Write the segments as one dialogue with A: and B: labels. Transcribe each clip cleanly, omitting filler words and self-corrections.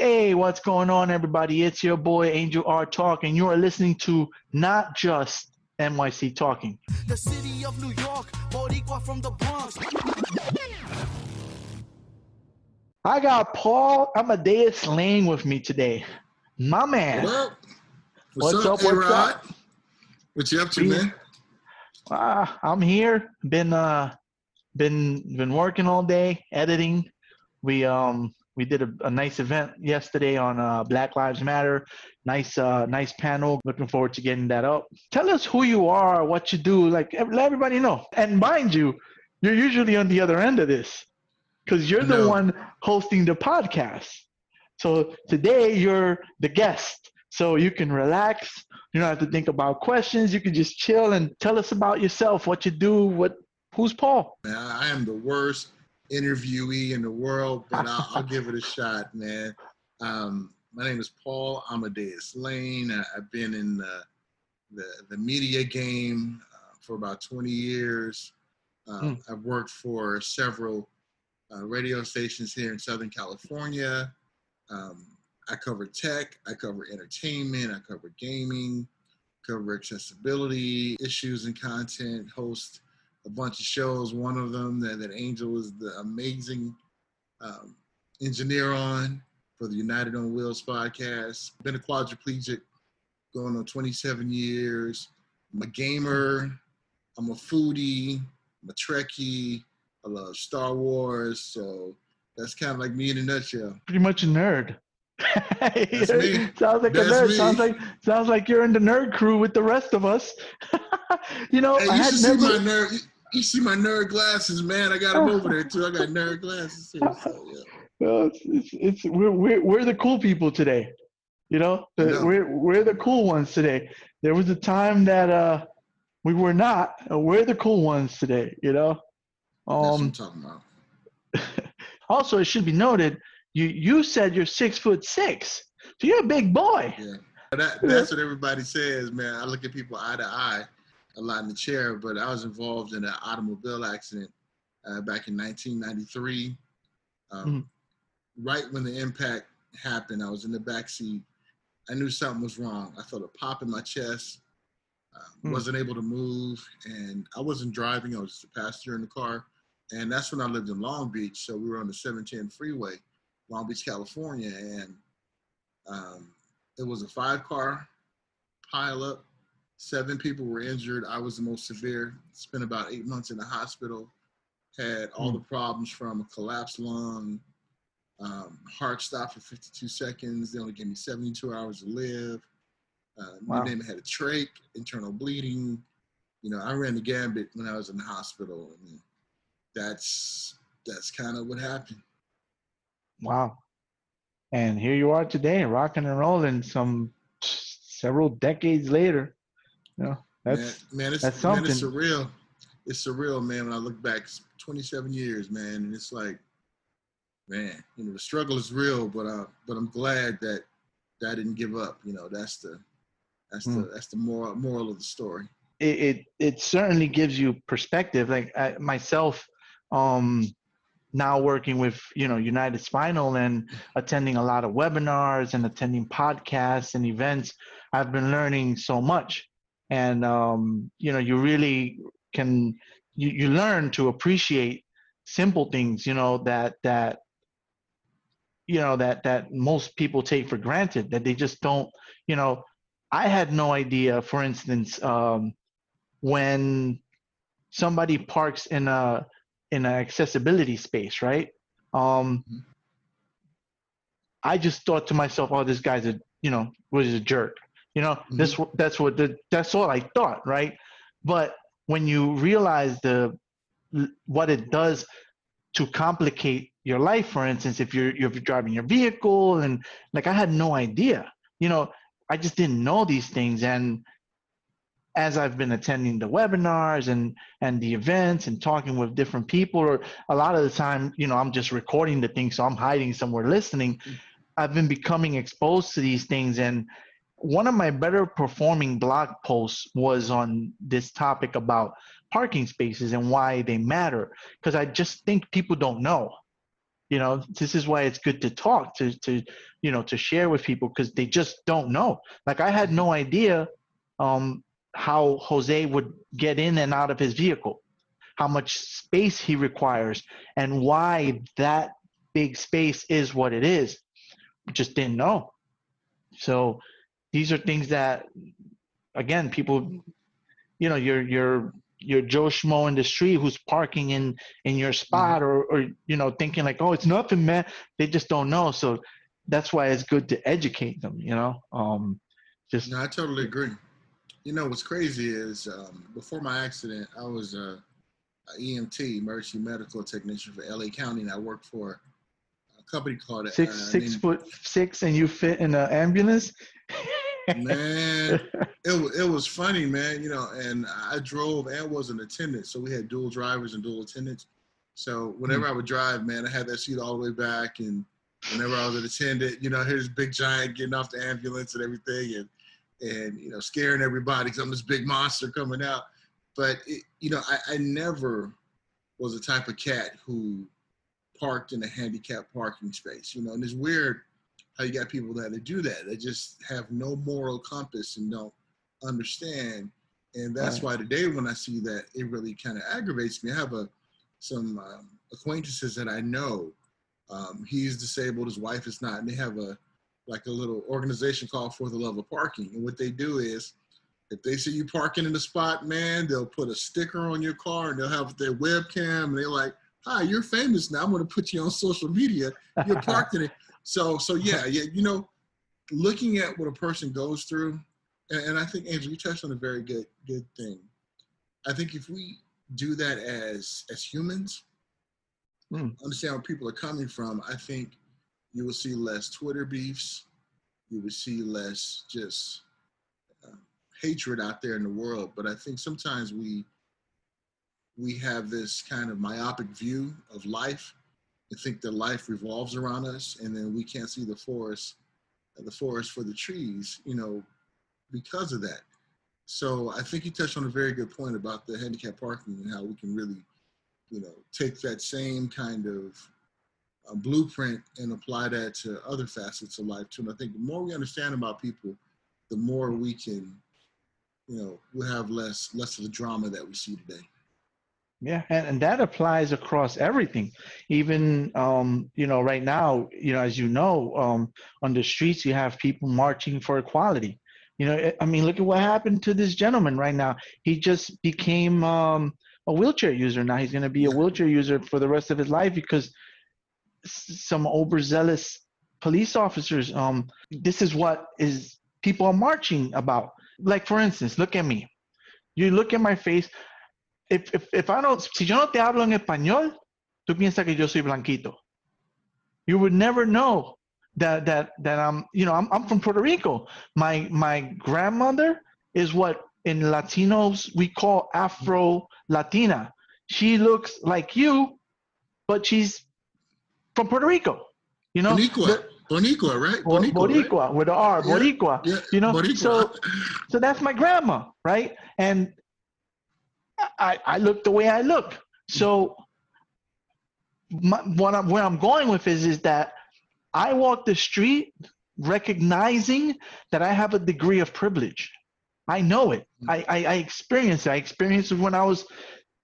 A: Hey, what's going on, everybody? It's your boy Angel R Talk, and you are listening to Not Just NYC Talking.
B: The city of New York, Boricua from the Bronx.
A: I got Paul Amadeus Lane with me today. My man.
C: What up?
A: What's up?
C: What's up? What you up to, man?
A: I'm here. Been working all day, editing. We did a nice event yesterday on Black Lives Matter. Nice panel. Looking forward to getting that up. Tell us who you are, what you do. Like, let everybody know. And mind you, you're usually on the other end of this because you're the one hosting the podcast. So today you're the guest. So you can relax. You don't have to think about questions. You can just chill and tell us about yourself, what you do, who's Paul?
C: Man, I am the worst interviewee in the world, but I'll give it a shot, man. My name is Paul Amadeus Lane. I've been in the media game for about 20 years. I've worked for several radio stations here in Southern California. I cover tech, I cover entertainment, I cover gaming, cover accessibility issues and content, host a bunch of shows. One of them that Angel is the amazing engineer on for the United on Wheels podcast. Been a quadriplegic going on 27 years. I'm a gamer, I'm a foodie, I'm a Trekkie, I love Star Wars, so that's kind of like me in a nutshell.
A: Pretty much a nerd.
C: That's me.
A: Sounds like
C: that's
A: a nerd.
C: Me.
A: Sounds like you're in the nerd crew with the rest of us. You know,
C: hey, you see my nerd glasses, man. I got them over there too. I got nerd glasses too. So, yeah.
A: Well, we're the cool people today. You know, we're the cool ones today. There was a time that we were not. We're the cool ones today. You know.
C: That's what I'm talking about.
A: Also, it should be noted, you said you're 6'6", so you're a big boy.
C: Yeah, that's what everybody says, man. I look at people eye to eye a lot in the chair, but I was involved in an automobile accident back in 1993. Right when the impact happened, I was in the back seat. I knew something was wrong. I felt a pop in my chest. Wasn't able to move, and I wasn't driving. I was just a passenger in the car. And that's when I lived in Long Beach. So we were on the 710 freeway, Long Beach, California. And it was a 5-car pileup. 7 people were injured. I was the most severe. Spent about 8 months in the hospital. Had all the problems from a collapsed lung, heart stopped for 52 seconds. They only gave me 72 hours to live. My name had a trach, internal bleeding. You know, I ran the gambit when I was in the hospital. I mean, that's kind of what happened.
A: Wow. And here you are today, rocking and rolling several decades later. You know, that's something.
C: Man, it's surreal. It's surreal, man, when I look back. It's 27 years, man, and it's like, man, you know, the struggle is real, but I'm glad that I didn't give up. You know, that's the moral of the story.
A: It certainly gives you perspective. Like myself, now working with, you know, United Spinal and attending a lot of webinars and attending podcasts and events, I've been learning so much. And, you know, you really can, you learn to appreciate simple things, you know, that most people take for granted, that they just don't, you know. I had no idea, for instance, when somebody parks in an accessibility space, right? I just thought to myself, "Oh, this guy's was a jerk." You know, that's all I thought, right? But when you realize what it does to complicate your life, for instance, if you're driving your vehicle, and like I had no idea, you know, I just didn't know these things. And as I've been attending the webinars and the events and talking with different people, or a lot of the time, you know, I'm just recording the thing, so I'm hiding somewhere listening. I've been becoming exposed to these things. And one of my better performing blog posts was on this topic about parking spaces and why they matter, because I just think people don't know. You know, this is why it's good to talk, to share with people, because they just don't know. Like I had no idea how Jose would get in and out of his vehicle, how much space he requires, and why that big space is what it is. Just didn't know. So these are things that, again, people, you're Joe Schmo in the street who's parking in your spot, or thinking like, oh, it's nothing, man. They just don't know. So that's why it's good to educate them.
C: No, I totally agree. What's crazy is before my accident, I was a EMT, emergency medical technician for LA County, and I worked for a company called
A: 6'6", and you fit in an ambulance.
C: Man, it was funny, man. And I drove and was an attendant, so we had dual drivers and dual attendants. So whenever I would drive, man, I had that seat all the way back, and whenever I was an attendant, here's big giant getting off the ambulance and everything, and scaring everybody because I'm this big monster coming out. But I never was the type of cat who parked in a handicapped parking space. And it's weird how you got people that do that. They just have no moral compass and don't understand. And that's why today when I see that, it really kind of aggravates me. I have some acquaintances that I know. He's disabled, his wife is not, and they have a little organization called For the Love of Parking. And what they do is, if they see you parking in the spot, man, they'll put a sticker on your car and they'll have their webcam, and they're like, hi, you're famous now. I'm going to put you on social media. You're parked in it. So yeah, looking at what a person goes through, and I think, Angel, you touched on a very good thing. I think if we do that as humans, understand where people are coming from, I think you will see less Twitter beefs. You will see less just hatred out there in the world. But I think sometimes we have this kind of myopic view of life and think that life revolves around us, and then we can't see the forest for the trees, because of that. So I think you touched on a very good point about the handicap parking and how we can really, take that same kind of blueprint and apply that to other facets of life too. And I think the more we understand about people, the more we can, we'll have less of the drama that we see today.
A: Yeah, and that applies across everything. Even right now, as on the streets you have people marching for equality. I mean, look at what happened to this gentleman right now. He just became a wheelchair user. Now he's going to be a wheelchair user for the rest of his life because some overzealous police officers. This is what people are marching about. Like, for instance, look at me. You look at my face. If I don't, si yo no te hablo en español, tú piensas que yo soy blanquito. You would never know that I'm from Puerto Rico. My grandmother is what in Latinos we call Afro-Latina. She looks like you, but she's from Puerto Rico.
C: Boricua, right?
A: Boricua,
C: right?
A: With the R, Boricua.
C: Yeah, Boricua.
A: So that's my grandma, right? And I look the way I look. So where I'm going with is that I walk the street recognizing that I have a degree of privilege. I know it. I experienced it. I experienced it when I was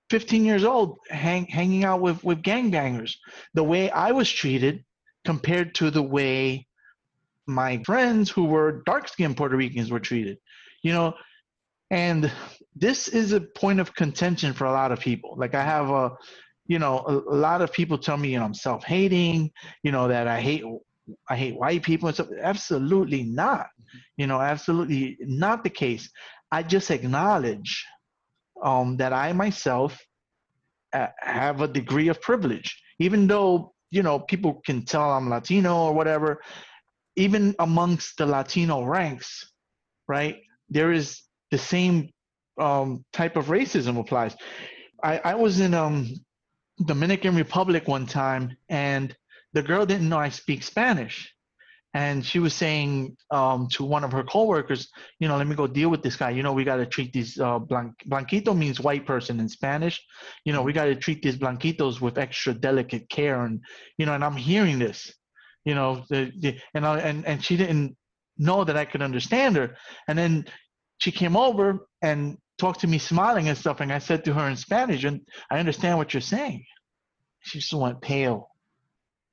A: 15 years old, hanging out with gangbangers. The way I was treated compared to the way my friends who were dark-skinned Puerto Ricans were treated. And this is a point of contention for a lot of people. Like I have a lot of people tell me, I'm self-hating, that I hate white people and stuff. Absolutely not. Absolutely not the case. I just acknowledge that I myself have a degree of privilege, even though, people can tell I'm Latino or whatever. Even amongst the Latino ranks, right, there is the same type of racism applies. I was in Dominican Republic one time, and the girl didn't know I speak Spanish. And she was saying to one of her coworkers, let me go deal with this guy. We got to treat these blanquito means white person in Spanish. We got to treat these blanquitos with extra delicate care. And and I'm hearing this, and she didn't know that I could understand her. And then she came over and talked to me smiling and stuff. And I said to her in Spanish, and I understand what you're saying. She just went pale.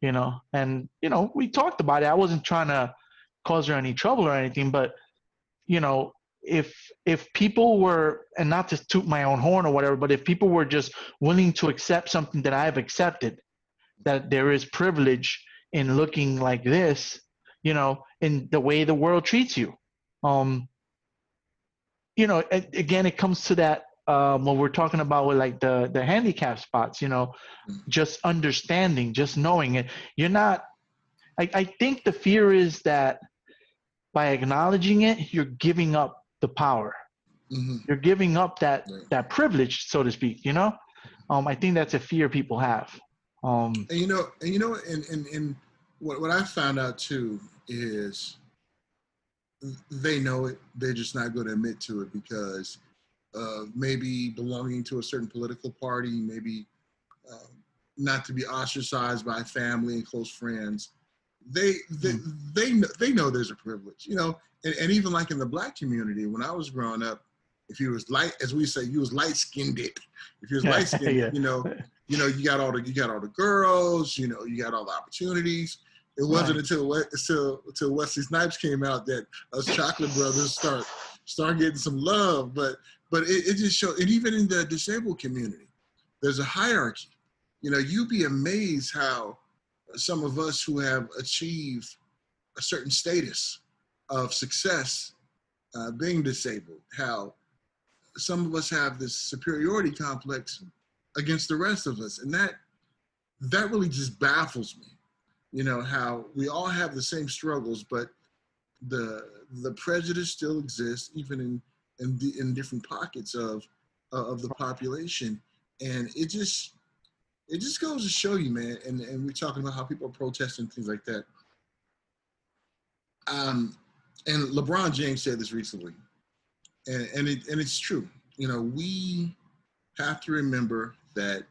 A: And we talked about it. I wasn't trying to cause her any trouble or anything, but if people were, and not to toot my own horn or whatever, but if people were just willing to accept something that I've accepted, that there is privilege in looking like this, in the way the world treats you. Again, it comes to that when we're talking about with like the handicap spots, just understanding, just knowing it. You're not, I think the fear is that by acknowledging it, you're giving up the power.
C: Mm-hmm.
A: You're giving up that privilege, so to speak, I think that's a fear people have.
C: And what I found out too is they know it. They're just not going to admit to it because maybe belonging to a certain political party, maybe not to be ostracized by family and close friends. They know there's a privilege, and even like in the Black community, when I was growing up, if you was light, as we say, you was light skinned. If you was light skinned,
A: Yeah.
C: you got all the girls, you got all the opportunities. It wasn't until Wesley Snipes came out that us Chocolate Brothers start getting some love. But it just showed, and even in the disabled community, there's a hierarchy. You'd be amazed how some of us who have achieved a certain status of success being disabled, how some of us have this superiority complex against the rest of us. And that really just baffles me. How we all have the same struggles, but the prejudice still exists, even in different pockets of the population. And it just goes to show you, man. And we're talking about how people are protesting, things like that. And LeBron James said this recently, and it's true. We have to remember that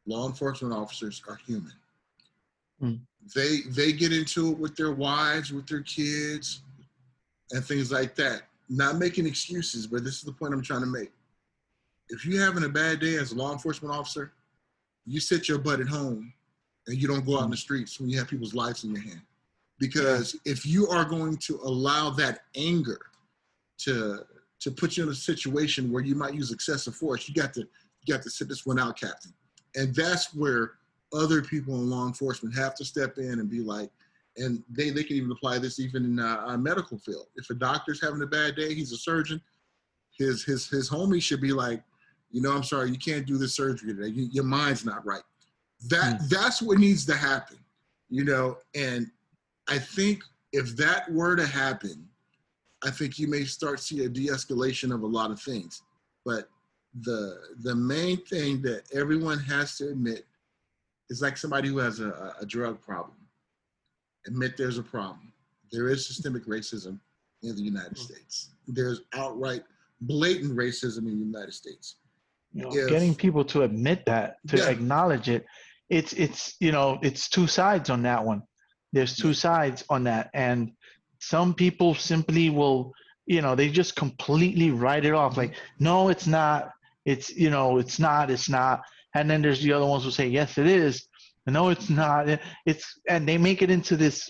C: law enforcement officers are human. Mm. They get into it with their wives, with their kids, and things like that. Not making excuses, but this is the point I'm trying to make. If you're having a bad day as a law enforcement officer, you sit your butt at home and you don't go out in the streets when you have people's lives in your hand. Because if you are going to allow that anger to put you in a situation where you might use excessive force, you got to sit this one out, Captain. And that's where other people in law enforcement have to step in and be like, and they can even apply this even in our medical field. If a doctor's having a bad day, he's a surgeon, his homie should be like, I'm sorry, you can't do this surgery today. Your mind's not right. That's what needs to happen, and I think if that were to happen, I think you may start to see a de-escalation of a lot of things. But the main thing that everyone has to admit is like somebody who has a drug problem. Admit there's a problem. There is systemic racism in the United States. There's outright blatant racism in the United States.
A: Getting people to admit that, to acknowledge it, it's two sides on that one. There's two sides on that. And some people simply will, they just completely write it off. Like, no, it's not. It's not. And then there's the other ones who say, yes, it is. No, it's not. And they make it into this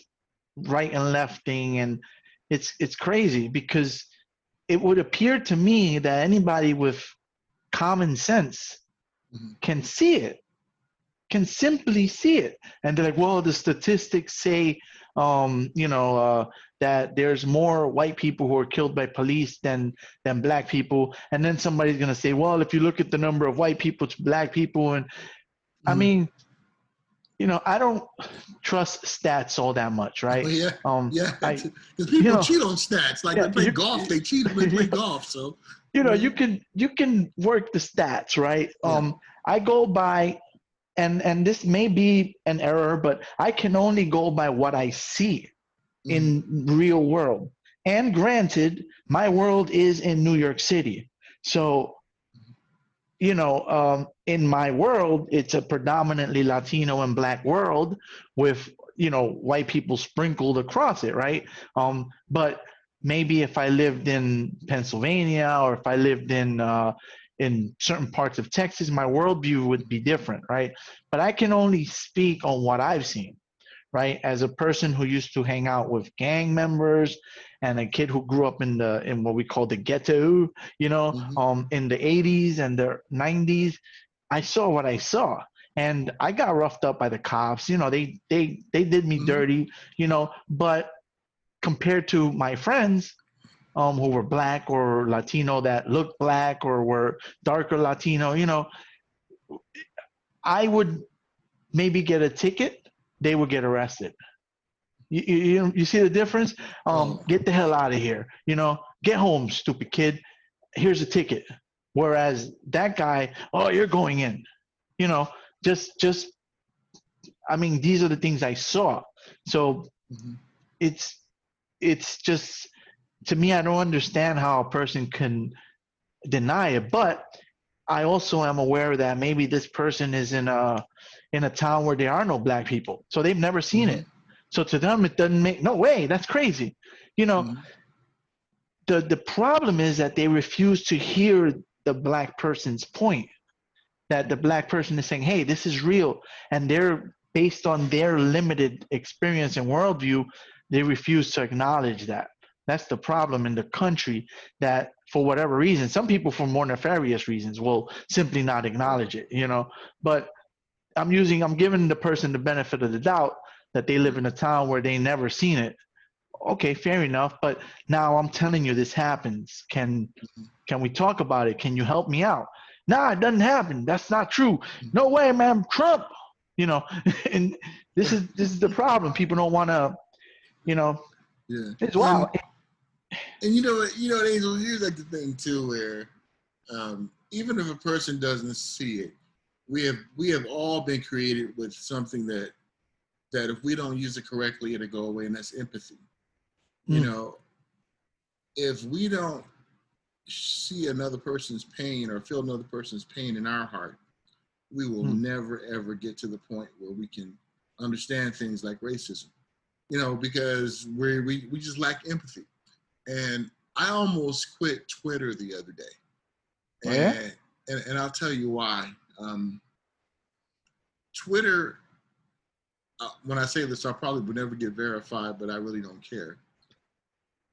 A: right and left thing. And it's crazy because it would appear to me that anybody with common sense can see it, can simply see it. And they're like, well, the statistics say, that there's more white people who are killed by police than black people. And then somebody's going to say, well, if you look at the number of white people to black people. And I mean, I don't trust stats all that much, right?
C: Because people cheat on stats. Like they play golf, they cheat when they play golf. So,
A: you can work the stats, right? I go by, and this may be an error, but I can only go by what I see. in real world. And granted, my world is in New York City. So, in my world, it's a predominantly Latino and Black world with, white people sprinkled across it, right? But maybe if I lived in Pennsylvania or if I lived in certain parts of Texas, my worldview would be different, right? But I can only speak on what I've seen, right? As a person who used to hang out with gang members and a kid who grew up in what we call the ghetto, in the 80s and the 90s, I saw what I saw. And I got roughed up by the cops. They did me dirty, but compared to my friends who were Black or Latino that looked Black or were darker Latino, I would maybe get a ticket, they would get arrested. You see the difference? Get the hell out of here. Get home, stupid kid. Here's a ticket. Whereas that guy, oh, you're going in. Just. I mean, these are the things I saw. So it's just, to me, I don't understand how a person can deny it. But I also am aware that maybe this person is in a town where there are no Black people, so they've never seen it. So to them, it doesn't make no way. That's crazy. The problem is that they refuse to hear the Black person's point. That the Black person is saying, "Hey, this is real," and they're based on their limited experience and worldview, they refuse to acknowledge that. That's the problem in the country, that for whatever reason, some people for more nefarious reasons will simply not acknowledge it, But I'm giving the person the benefit of the doubt that they live in a town where they never seen it. Okay, fair enough. But now I'm telling you this happens. Can we talk about it? Can you help me out? Nah, it doesn't happen. That's not true. No way, man. Trump. And this is the problem. People don't want to, it's wild.
C: And Angel, here's like the thing too, where even if a person doesn't see it, we have all been created with something that if we don't use it correctly, it'll go away, and that's empathy. If we don't see another person's pain or feel another person's pain in our heart, we will never ever get to the point where we can understand things like racism, because we just lack empathy. And I almost quit Twitter the other day, and I'll tell you why. Twitter, when I say this, I probably would never get verified, but I really don't care.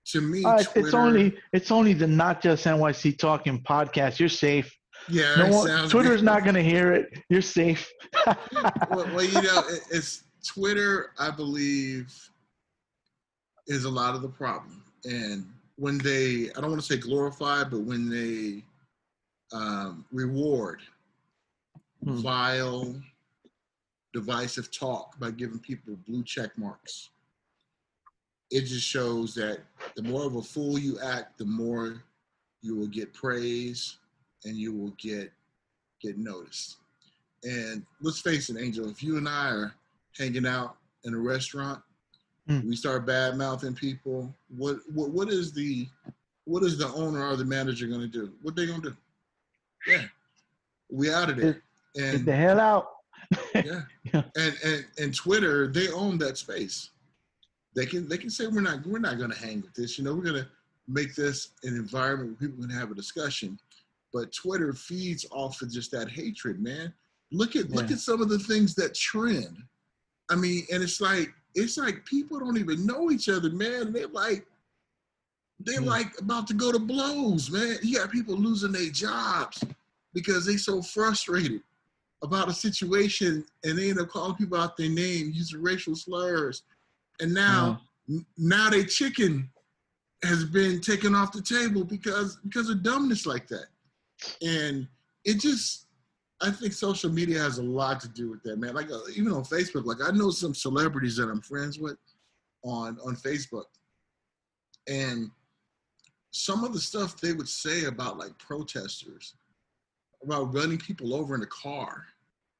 C: To me, Twitter,
A: it's only the Not Just NYC Talking podcast. You're safe.
C: Yeah,
A: Twitter's not going to hear it. You're safe.
C: well, it's Twitter, I believe, is a lot of the problem. And when I don't want to say glorify, but when they reward vile, divisive talk by giving people blue check marks, it just shows that the more of a fool you act, the more you will get praise and you will get noticed. And let's face it, Angel, if you and I are hanging out in a restaurant, we start bad mouthing people, what is the owner or the manager gonna do? What they gonna do? Yeah. We out of there. And
A: get the hell out.
C: Yeah. And Twitter, they own that space. They can say we're not gonna hang with this, we're gonna make this an environment where people can have a discussion. But Twitter feeds off of just that hatred, man. Look at some of the things that trend. I mean, and it's like people don't even know each other, man. They're like about to go to blows, man. You got people losing their jobs because they so frustrated about a situation, and they end up calling people out their name, using racial slurs, and now their chicken has been taken off the table because of dumbness like that. And it just, I think social media has a lot to do with that, man. Like even on Facebook, like I know some celebrities that I'm friends with on Facebook, and some of the stuff they would say about like protesters, about running people over in a car.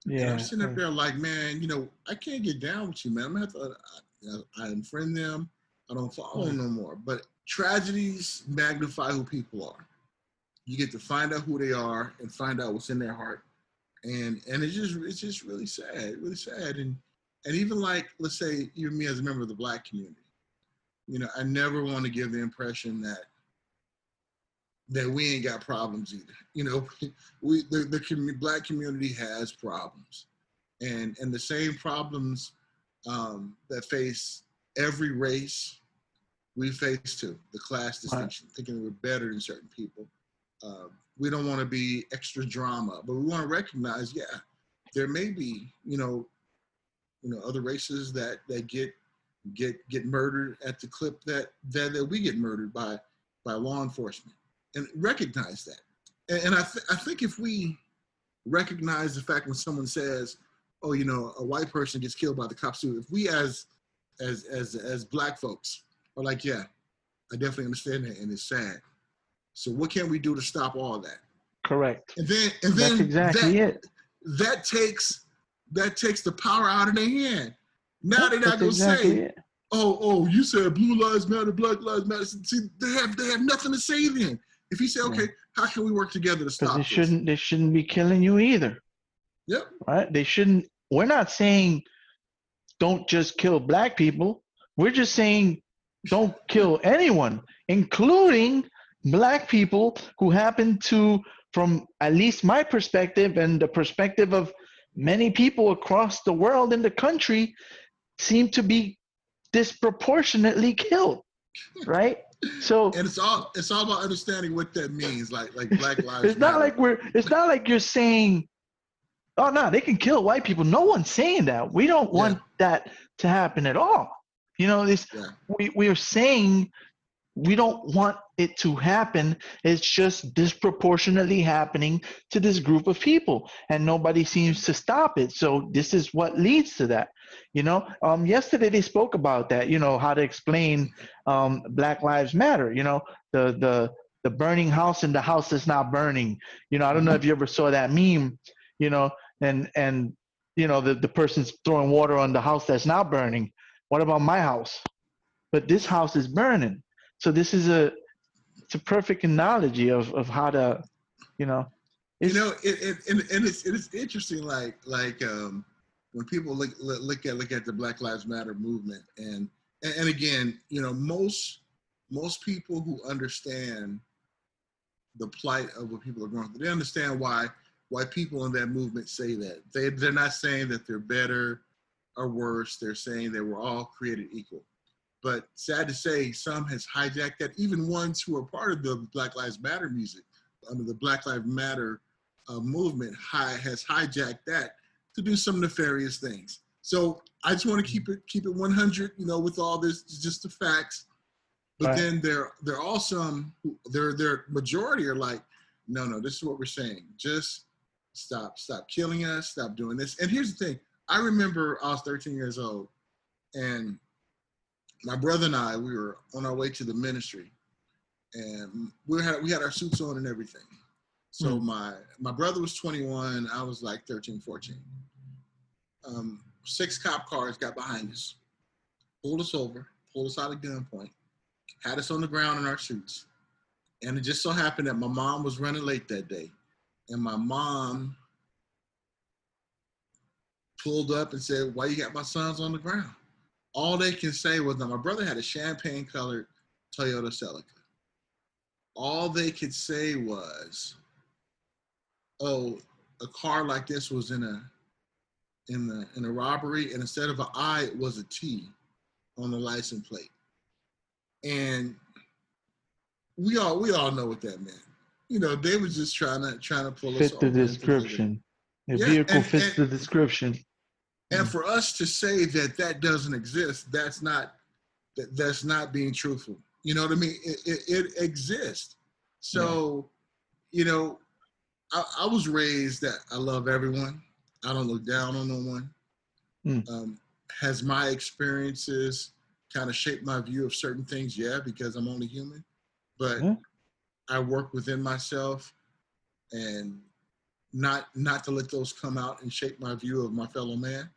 C: Yeah. And I'm sitting up there like, man, I can't get down with you, man. I'm gonna have to, I unfriend them. I don't follow them no more. But tragedies magnify who people are. You get to find out who they are and find out what's in their heart. And it's just really sad, really sad. And even like, let's say you and me as a member of the Black community, you know, I never want to give the impression that we ain't got problems either. You know, the Black community has problems, and the same problems that face every race, we face too. The class distinction, thinking we're better than certain people. We don't want to be extra drama, but we want to recognize, yeah, there may be, you know, other races that get murdered at the clip that we get murdered by law enforcement, and recognize that. And I think if we recognize the fact when someone says, oh, you know, a white person gets killed by the cops too, if we as Black folks are like, yeah, I definitely understand that, and it's sad. So what can we do to stop all that?
A: Correct.
C: And then
A: that's exactly it.
C: That takes the power out of their hand. Now they're not gonna say, oh, you said blue lives matter, Black lives matter. See, they have nothing to say then. If you say, okay, how can we work together to stop this?
A: They shouldn't be killing you either.
C: Yep.
A: Right? They shouldn't. We're not saying don't just kill Black people. We're just saying don't kill anyone, including Black people who happen to, from at least my perspective and the perspective of many people across the world in the country, seem to be disproportionately killed, right? So
C: and it's all about understanding what that means, like Black lives
A: it's not
C: matter.
A: It's not like you're saying, oh no, they can kill white people. No one's saying that. We don't want that to happen at all. You know, we are saying we don't want it to happen. It's just disproportionately happening to this group of people, and nobody seems to stop it. So this is what leads to that. You know, yesterday they spoke about that. You know, how to explain Black Lives Matter. You know, the burning house and the house that's not burning. You know, I don't know if you ever saw that meme. You know, and you know the person's throwing water on the house that's not burning. What about my house? But this house is burning. So this is it's a perfect analogy of how to, you know.
C: It's interesting. Like when people look at the Black Lives Matter movement, and again, you know, most people who understand the plight of what people are going through, they understand why people in that movement say that. They're not saying that they're better or worse. They're saying that we're all created equal. But sad to say, some has hijacked that. Even ones who are part of the Black Lives Matter music, under the Black Lives Matter movement, has hijacked that to do some nefarious things. So I just want to keep it 100, you know, with all this, just the facts. But then there are some, their majority are like, no, this is what we're saying. Just stop killing us, stop doing this. And here's the thing. I remember I was 13 years old, and my brother and I, we were on our way to the ministry, and we had our suits on and everything. So my brother was 21, I was like 13, 14. 6 cop cars got behind us, pulled us over, pulled us out at gunpoint, had us on the ground in our suits. And it just so happened that my mom was running late that day. And my mom pulled up and said, why you got my sons on the ground? All they can say was that my brother had a champagne-colored Toyota Celica. All they could say was, oh, a car like this was in a robbery, and instead of an I, it was a T on the license plate. And we all know what that meant. You know, they were just trying to pull us
A: fit the description. The vehicle fits the description.
C: And for us to say that doesn't exist, that's not being truthful. You know what I mean? It exists. So, you know, I was raised that I love everyone. I don't look down on no one. Has my experiences kind of shaped my view of certain things? Yeah, because I'm only human. But I work within myself, and not to let those come out and shape my view of my fellow man.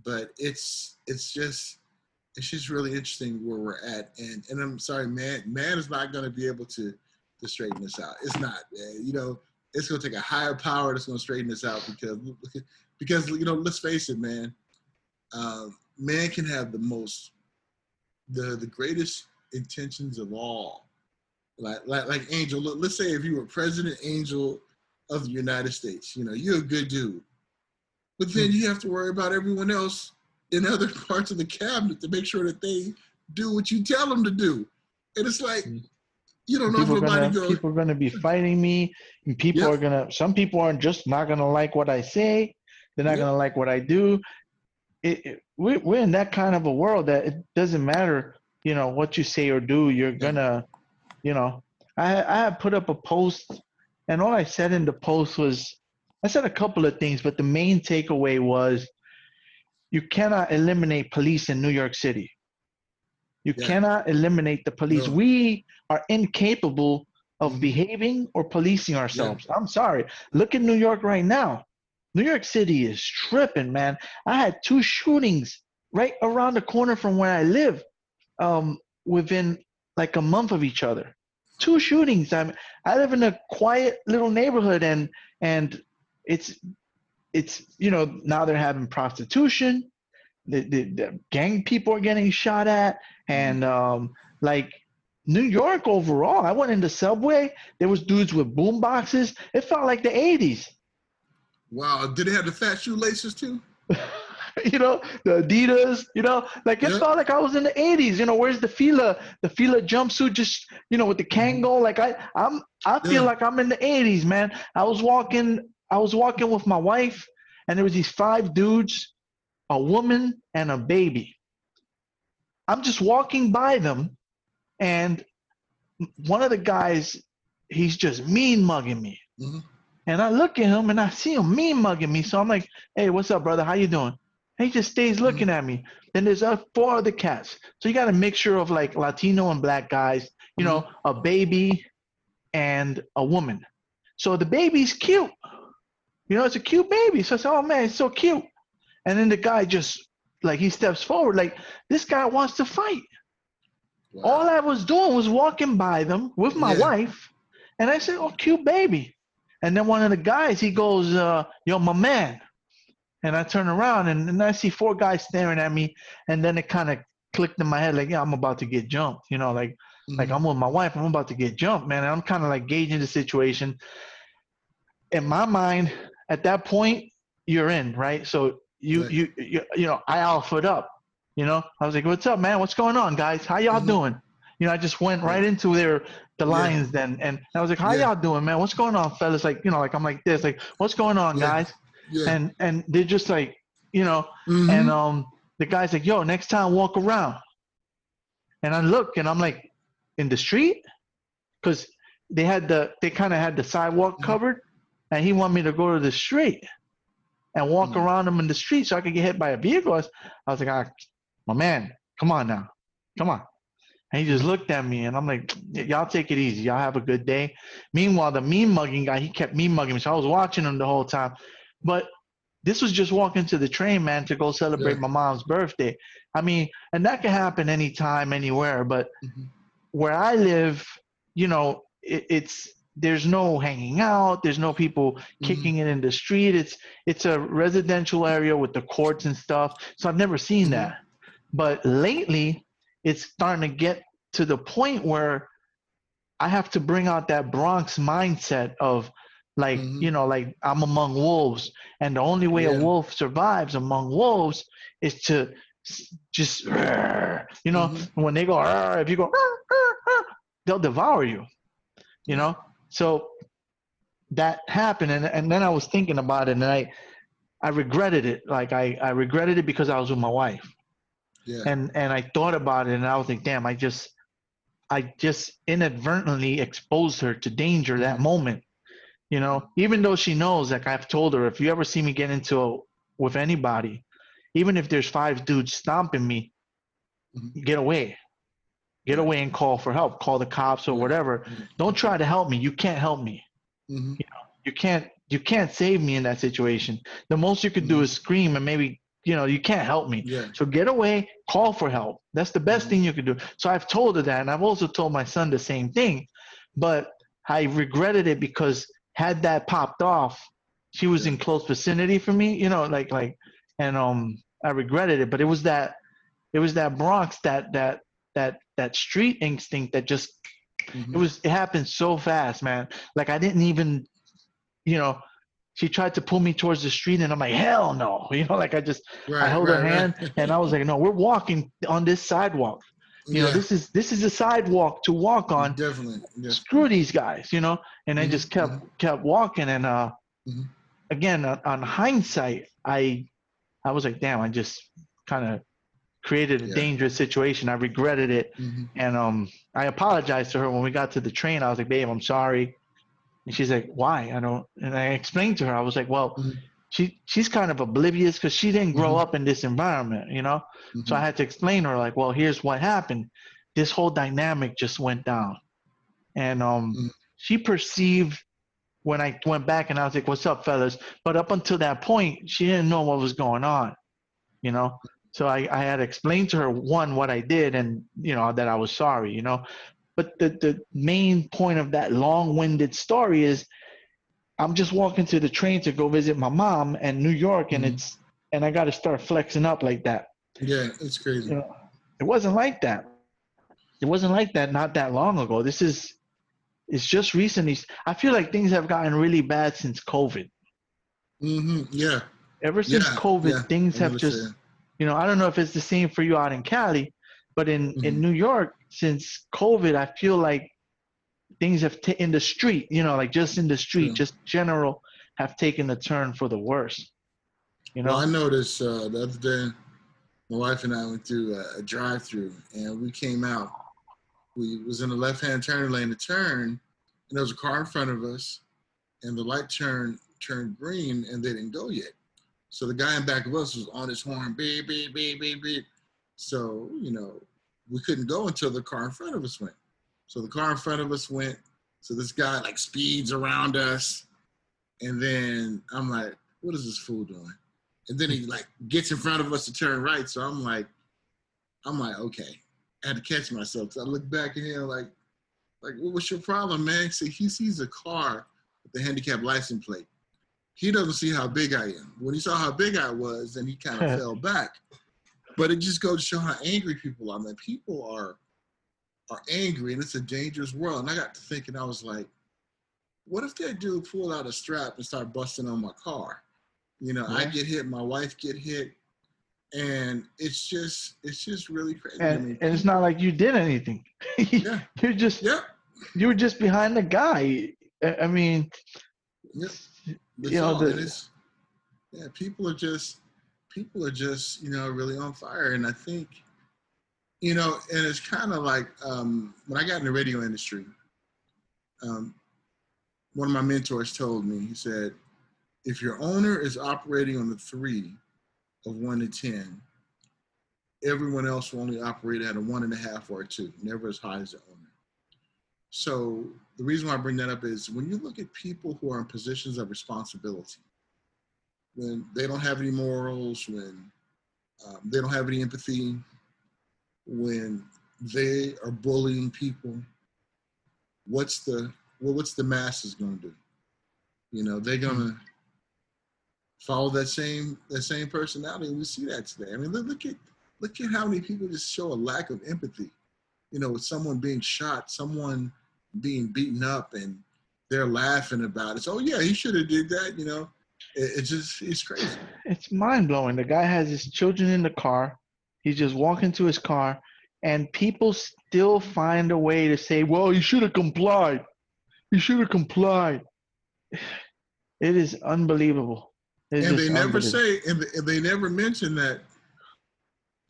C: But it's just, it's just really interesting where we're at. And I'm sorry, man is not going to be able to straighten this out. It's not, man. You know, it's going to take a higher power that's going to straighten this out because you know, let's face it, man. Man can have the greatest intentions of all. Like Angel, let's say if you were President Angel of the United States, you know, you're a good dude. But then you have to worry about everyone else in other parts of the cabinet to make sure that they do what you tell them to do. And it's like, you don't know if nobody goes.
A: People are going to be fighting me. And people are going to, some people are just not going to like what I say. They're not going to like what I do. We're in that kind of a world that it doesn't matter, you know, what you say or do. You're going to, you know, I put up a post, and all I said in the post was, I said a couple of things, but the main takeaway was you cannot eliminate police in New York City. You cannot eliminate the police. No. We are incapable of behaving or policing ourselves. I'm sorry. Look at New York right now. New York City is tripping, man. I had 2 shootings right around the corner from where I live within like a month of each other. 2 shootings. I live in a quiet little neighborhood, and it's you know, now they're having prostitution. The gang people are getting shot at, and like New York overall. I went in the subway. There was dudes with boom boxes. It felt like the 80s.
C: Wow. Did they have the fat shoelaces too?
A: You know, the Adidas, you know, like it felt like I was in the 80s. You know, where's the Fila jumpsuit, just, you know, with the Kangol? Like I feel like I'm in the 80s, man. I was walking with my wife, and there was these 5 dudes, a woman and a baby. I'm just walking by them, and one of the guys, he's just mean mugging me. And I look at him, and I see him mean mugging me. So I'm like, hey, what's up, brother? How you doing? And he just stays looking at me. Then there's 4 other cats. So you got a mixture of like Latino and black guys, you know, a baby and a woman. So the baby's cute. You know, it's a cute baby. So I said, oh, man, it's so cute. And then the guy just, like, he steps forward. Like, this guy wants to fight. Wow. All I was doing was walking by them with my wife. And I said, oh, cute baby. And then one of the guys, he goes, yo, my man. And I turn around, and I see 4 guys staring at me. And then it kind of clicked in my head, like, yeah, I'm about to get jumped. You know, like I'm with my wife. I'm about to get jumped, man. And I'm kind of like gauging the situation. In my mind, at that point, you're in, right? So you know, I alphaed up. You know, I was like, what's up, man? What's going on, guys? How y'all doing? You know, I just went right into the lines then. And I was like, how y'all doing, man? What's going on, fellas? Like, you know, like I'm like this, like, what's going on, guys? And they're just like, you know, and the guy's like, yo, next time walk around. And I look, and I'm like, in the street? Because they kind of had the sidewalk covered, and he wanted me to go to the street and walk around them in the street so I could get hit by a vehicle. I was like, my man, come on now. Come on. And he just looked at me, and I'm like, y'all take it easy. Y'all have a good day. Meanwhile, the mean mugging guy, he kept mean mugging me. So I was watching him the whole time. But this was just walking to the train, man, to go celebrate my mom's birthday. I mean, and that can happen anytime, anywhere. But where I live, you know, there's no hanging out. There's no people kicking it in the street. It's a residential area with the courts and stuff. So I've never seen that. But lately, it's starting to get to the point where I have to bring out that Bronx mindset of, like, you know, like I'm among wolves. And the only way a wolf survives among wolves is to just, you know, when they go, if you go, they'll devour you, you know? So that happened. And then I was thinking about it, and I regretted it. Like I regretted it because I was with my wife. And I thought about it, and I was like, damn, I just inadvertently exposed her to danger that moment. You know, even though she knows, like I've told her, if you ever see me get into with anybody, even if there's 5 dudes stomping me, get away and call for help, call the cops or whatever. Don't try to help me. You can't help me. You know, you can't save me in that situation. The most you could do is scream and maybe you can't help me.
C: Yeah.
A: So get away, call for help. That's the best thing you can do. So I've told her that, and I've also told my son the same thing. But I regretted it because had that popped off, she was in close vicinity for me, and I regretted it. But it was that Bronx, that street instinct that just it happened so fast, man. Like I didn't even, she tried to pull me towards the street, and I'm like, hell no, like I held her hand, and I was like, no, we're walking on this sidewalk. This is a sidewalk to walk on.
C: Definitely.
A: Screw these guys, and I just kept walking. And again, on hindsight, I was like, damn, I just kind of created a dangerous situation. I regretted it. And I apologized to her when we got to the train. I was like, babe, I'm sorry. And she's like, why? And I explained to her, I was like, well, she's kind of oblivious because she didn't grow up in this environment, So I had to explain to her, like, well, here's what happened. This whole dynamic just went down. And she perceived when I went back and I was like, what's up, fellas? But up until that point, she didn't know what was going on, So I had explained to her, one, what I did, and, that I was sorry, But the main point of that long-winded story is I'm just walking to the train to go visit my mom in New York, and and I got to start flexing up like that.
C: Yeah, it's crazy.
A: It wasn't like that. It wasn't like that not that long ago. It's just recently. I feel like things have gotten really bad since COVID.
C: Yeah.
A: Ever since COVID, things have just, I don't know if it's the same for you out in Cali, but in New York, since COVID, I feel like things have in the street, just in the street, just general, have taken a turn for the worse.
C: Well, I noticed the other day, my wife and I went through a drive-through, and we came out. We was in the left-hand turn lane to turn, and there was a car in front of us, and the light turned green, and they didn't go yet. So the guy in back of us was on his horn, beep, beep, beep, beep, beep. So, we couldn't go until the car in front of us went. So the car in front of us went. So this guy like speeds around us. And then I'm like, what is this fool doing? And then he like gets in front of us to turn right. So I'm like, okay. I had to catch myself. So I looked back at him like, what's your problem, man? So he sees a car with the handicap license plate. He doesn't see how big I am. When he saw how big I was, then he kind of fell back. But it just goes to show how angry people are. Man, people are angry, and it's a dangerous world. And I got to thinking, I was like, what if that dude pulled out a strap and started busting on my car? I get hit, my wife get hit, and it's just really crazy.
A: And it's not like you did anything. You were just behind the guy. I mean,
C: people are just really on fire. And I think, and it's kind of like when I got in the radio industry, one of my mentors told me, he said, if your owner is operating on the 3 of 1 to 10, everyone else will only operate at a 1.5 or a 2, never as high as the owner. So the reason why I bring that up is when you look at people who are in positions of responsibility, when they don't have any morals, when they don't have any empathy, when they are bullying people, what's the masses going to do? They're going to follow that same personality, and we see that today. I mean, look at how many people just show a lack of empathy. With someone being shot, someone being beaten up, and they're laughing about it. So, yeah, he should have did that. It's crazy.
A: It's mind blowing. The guy has his children in the car. He's just walking to his car, and people still find a way to say, "Well, he should have complied. He should have complied." It is unbelievable.
C: And they never say, and they never mention that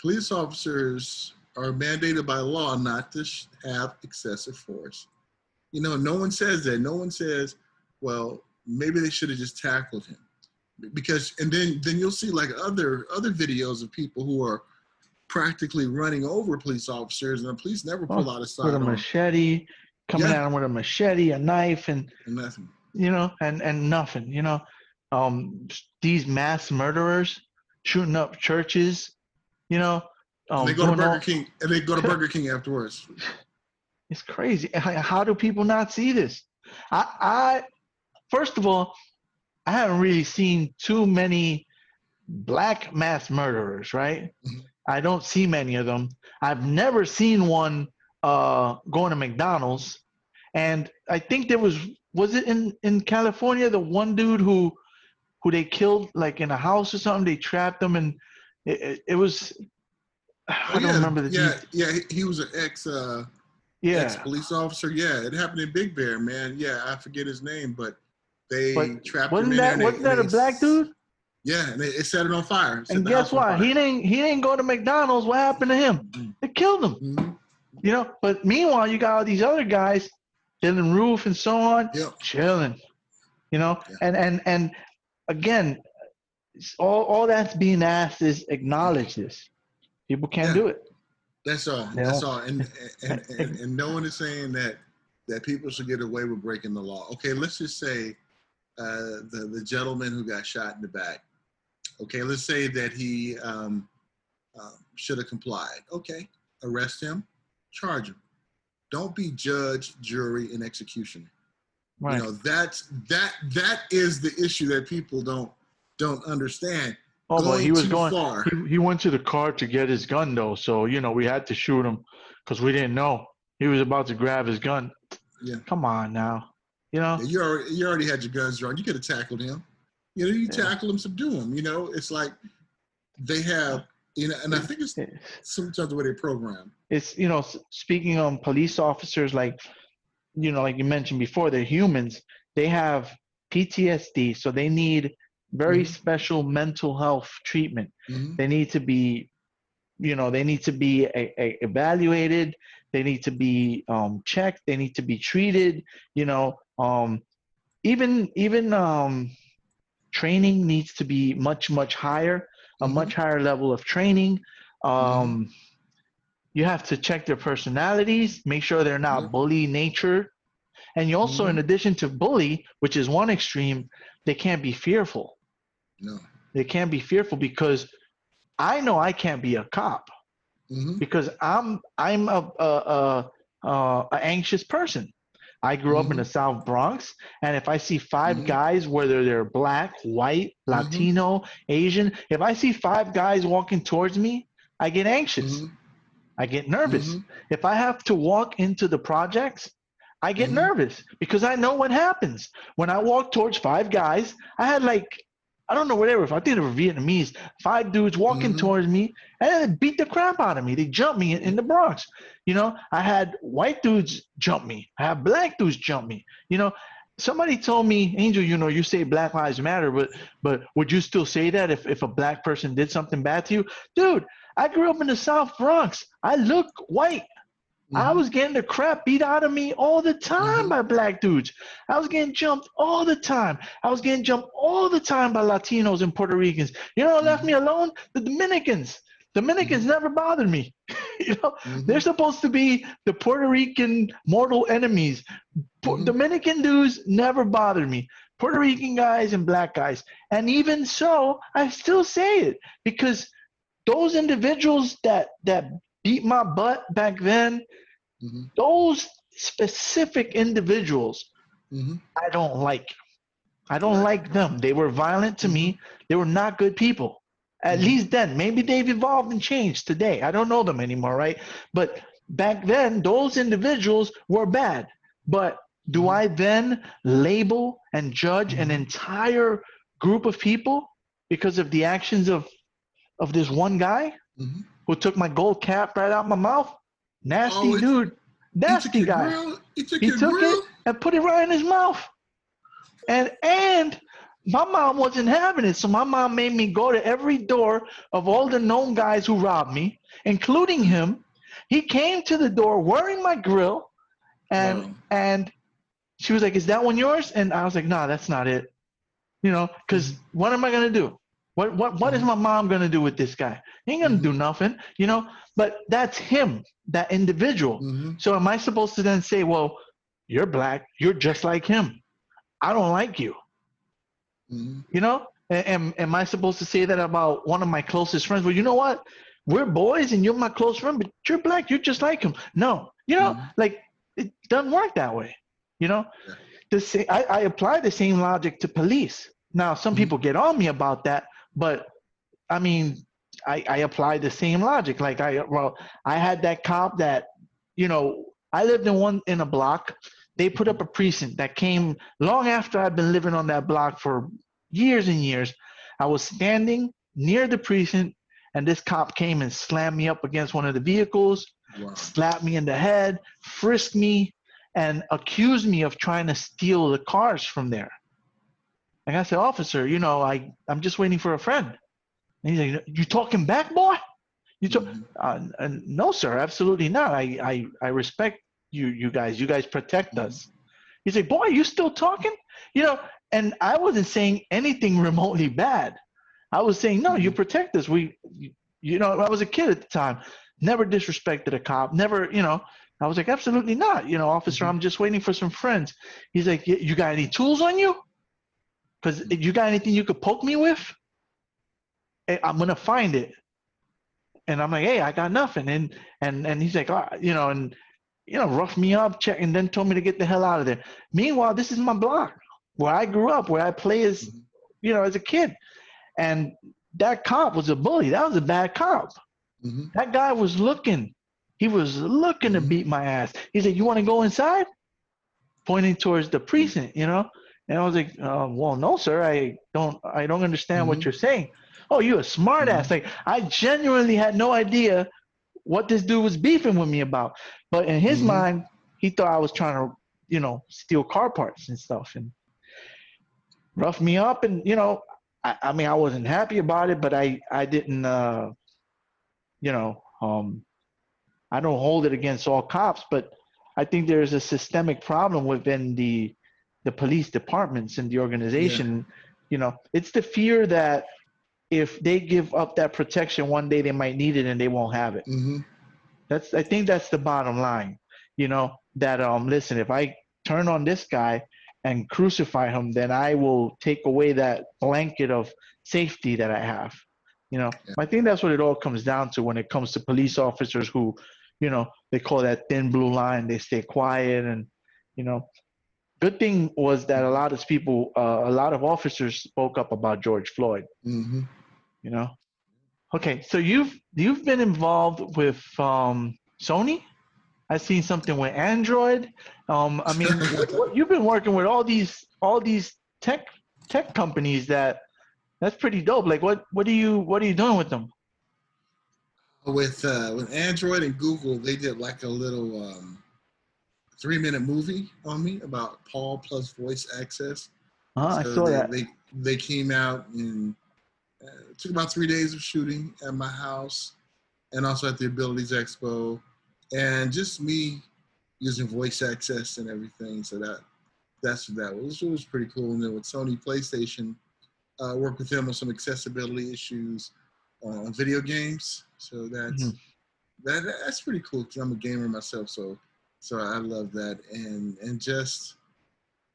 C: police officers are mandated by law not to have excessive force. No one says that. No one says, well, maybe they should have just tackled him. Because, and then you'll see like other videos of people who are practically running over police officers, and the police never pull out a sidearm.
A: With a machete, coming at them with a machete, a knife, and
C: nothing.
A: and nothing. These mass murderers, shooting up churches, you know,
C: And they go to
A: doing
C: Burger
A: all.
C: King, and they go to Burger King afterwards.
A: It's crazy. How do people not see this? I first of all, I haven't really seen too many black mass murderers, right?
C: Mhm.
A: I don't see many of them. I've never seen one going to McDonald's. And I think there was it in California, the one dude who they killed like in a house or something. They trapped him, and it was
C: Oh
A: I don't
C: yeah,
A: remember the
C: yeah,
A: details.
C: yeah. He was an ex
A: Yeah,
C: police officer. Yeah, it happened in Big Bear, man. Yeah, I forget his name, but
A: but
C: they trapped him in there, and
A: wasn't that a black dude?
C: yeah, and they set it on fire, set
A: And
C: the
A: guess
C: house on
A: what?
C: fire.
A: He didn't go to McDonald's. What happened to him?
C: Mhm.
A: They killed him.
C: Mhm.
A: You know. But meanwhile, you got all these other guys, Dylan Roof and so on,
C: Yep.
A: chilling. You know.
C: Yeah.
A: And again, all that's being asked is acknowledge this. People can't
C: Yeah.
A: do it.
C: That's all.
A: You
C: That's
A: know.
C: all. And no one is saying that people should get away with breaking the law. Okay, let's just say the gentleman who got shot in the back. Okay, let's say that he should have complied. Okay, arrest him, charge him. Don't be judge, jury, and executioner.
A: Right.
C: You know, that is the issue that people don't understand.
A: Oh, but he was going.
C: Far.
A: He went to the car to get his gun though, so we had to shoot him because we didn't know he was about to grab his gun.
C: Yeah.
A: Come on now, you know.
C: Yeah, you already had your guns drawn. You could have tackled him. You know, you tackle him, subdue him. You know, it's like they have. You know, and I think it's sometimes the way they program.
A: It's speaking on police officers, like like you mentioned before, they're humans. They have PTSD, so they need very special mental health treatment.
C: Mm-hmm.
A: They need to be, evaluated. They need to be checked. They need to be treated. Even training needs to be much higher, a much higher level of training. You have to check their personalities, make sure they're not bully natured. And you also, in addition to bully, which is one extreme, they can't be fearful.
C: No.
A: They can't be fearful because I know I can't be a cop because I'm a anxious person. I grew up in the South Bronx, and if I see five guys, whether they're black, white, Latino, Asian, if I see five guys walking towards me, I get anxious. I get nervous. If I have to walk into the projects, I get nervous because I know what happens. When I walk towards five guys, I had I don't know what they were. I think they were Vietnamese. Five dudes walking towards me, and they beat the crap out of me. They jumped me in the Bronx. I had white dudes jump me. I had black dudes jump me. Somebody told me, Angel, you say Black Lives Matter, but would you still say that if a black person did something bad to you? Dude, I grew up in the South Bronx. I look white. I was getting the crap beat out of me all the time by black dudes. I was getting jumped all the time. I was getting jumped all the time by Latinos and Puerto Ricans. What left me alone? The Dominicans. Dominicans never bothered me. They're supposed to be the Puerto Rican mortal enemies. Dominican dudes never bothered me. Puerto Rican guys and black guys. And even so, I still say it because those individuals that beat my butt back then, those specific individuals, I don't like. I don't like them. They were violent to me. They were not good people. At least then. Maybe they've evolved and changed today. I don't know them anymore, right? But back then, those individuals were bad. But do I then label and judge an entire group of people because of the actions of this one guy who took my gold cap right out my mouth? Nasty dude. Nasty guy. He took it and put it right in his mouth. And my mom wasn't having it, so my mom made me go to every door of all the known guys who robbed me, including him. He came to the door wearing my grill, and she was like, "Is that one yours?" And I was like, "No, that's not it." Because what am I gonna do? What is my mom gonna do with this guy? He ain't gonna do nothing, But that's him, that individual. So am I supposed to then say, "Well, you're black, you're just like him. I don't like you." Am I supposed to say that about one of my closest friends? Well, you know what? We're boys and you're my close friend, but you're black. You're just like him. No, like it doesn't work that way. You know, I apply the same logic to police. Now, some people get on me about that, but I mean, I apply the same logic. Like I had that cop that, I lived in a block. They put up a precinct that came long after I'd been living on that block for years and years. I was standing near the precinct, and this cop came and slammed me up against one of the vehicles, slapped me in the head, frisked me, and accused me of trying to steal the cars from there. And I said, officer, I'm just waiting for a friend. And he's like, you talking back, boy? No, sir, absolutely not. I respect you guys. You guys protect us. He's like, boy, you still talking? And I wasn't saying anything remotely bad. I was saying, no, you protect us. I was a kid at the time. Never disrespected a cop. Never, I was like, absolutely not. Officer, I'm just waiting for some friends. He's like, you got any tools on you? Because you got anything you could poke me with? Hey, I'm going to find it. And I'm like, hey, I got nothing. And he's like, roughed me up, and then told me to get the hell out of there. Meanwhile, this is my block where I grew up, where I play as a kid. And that cop was a bully. That was a bad cop. That guy was looking. He was looking to beat my ass. He said, you want to go inside? Pointing towards the precinct, And I was like, well, no, sir. I don't understand what you're saying. Oh, you a smart ass. Like, I genuinely had no idea what this dude was beefing with me about. But in his mind, he thought I was trying to, steal car parts and stuff and rough me up. And, I mean, I wasn't happy about it, but I didn't, I don't hold it against all cops, but I think there's a systemic problem within the police departments and the organization. It's the fear that if they give up that protection, one day they might need it and they won't have it. I think that's the bottom line, that, listen, if I turn on this guy and crucify him, then I will take away that blanket of safety that I have. I think that's what it all comes down to when it comes to police officers who, they call that thin blue line. They stay quiet and, good thing was that a lot of officers spoke up about George Floyd. Okay, so you've been involved with Sony. I've seen something with Android. I mean, you've been working with all these tech companies. That's pretty dope. Like, what are you doing with them?
C: With Android and Google, they did like a little 3-minute movie on me about Paul plus voice access.
A: So I saw that.
C: They came out and it took about 3 days of shooting at my house and also at the Abilities Expo, and just me using voice access and everything. So that's what that was. It was pretty cool. And then with Sony PlayStation, worked with them on some accessibility issues on video games. So that's pretty cool because I'm a gamer myself. So I love that. And just,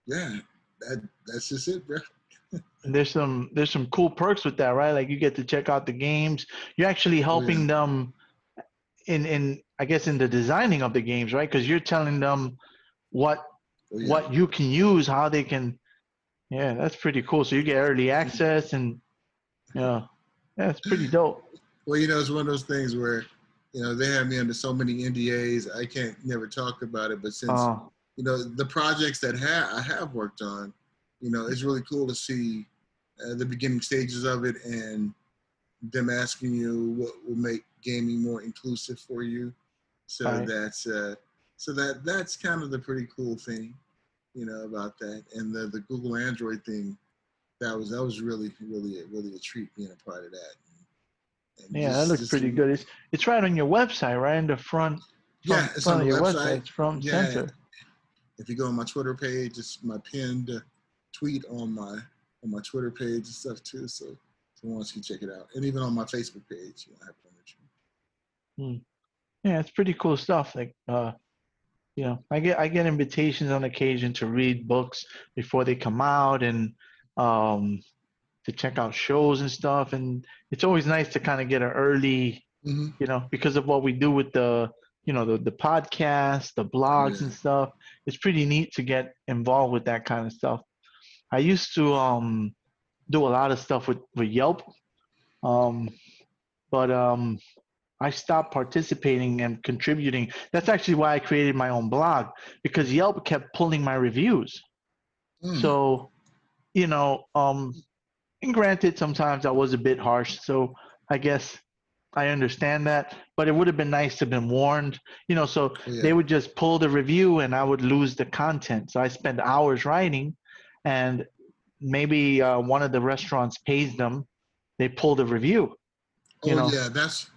C: that's just it, bro.
A: And there's some cool perks with that, right? Like you get to check out the games. You're actually helping them in I guess in the designing of the games, right? Because you're telling them what you can use, how they can. Yeah, that's pretty cool. So you get early access and it's pretty dope.
C: Well, it's one of those things where they have me under so many NDAs, I can't never talk about it. But since the projects that I have worked on, it's really cool to see the beginning stages of it and them asking you what will make gaming more inclusive for you. So that's kind of the pretty cool thing, about that. And the Google Android thing, that was really, really, really a treat being a part of that. And
A: that looks pretty good. It's right on your website, right in the front.
C: It's on the
A: your
C: website.
A: It's from center.
C: If you go on my Twitter page, it's my pinned tweet on my Twitter page and stuff too. So once you check it out, and even on my Facebook page, I have permission.
A: Yeah, it's pretty cool stuff. Like, I get invitations on occasion to read books before they come out, and to check out shows and stuff. And it's always nice to kind of get an early,
C: Mm-hmm.
A: you know, because of what we do with the, you know, the podcasts, the blogs
C: Yeah.
A: and stuff. It's pretty neat to get involved with that kind of stuff. I used to do a lot of stuff with Yelp, um, but I stopped participating and contributing. That's actually why I created my own blog, because Yelp kept pulling my reviews.
C: Mm.
A: So, you know, and granted, sometimes I was a bit harsh. So I guess I understand that, but it would have been nice to have been warned, you know, so
C: Oh, yeah.
A: they would just pull the review and I would lose the content. So I spend hours writing, and maybe one of the restaurants pays them, they pull the review, you
C: Oh
A: know,
C: yeah, that's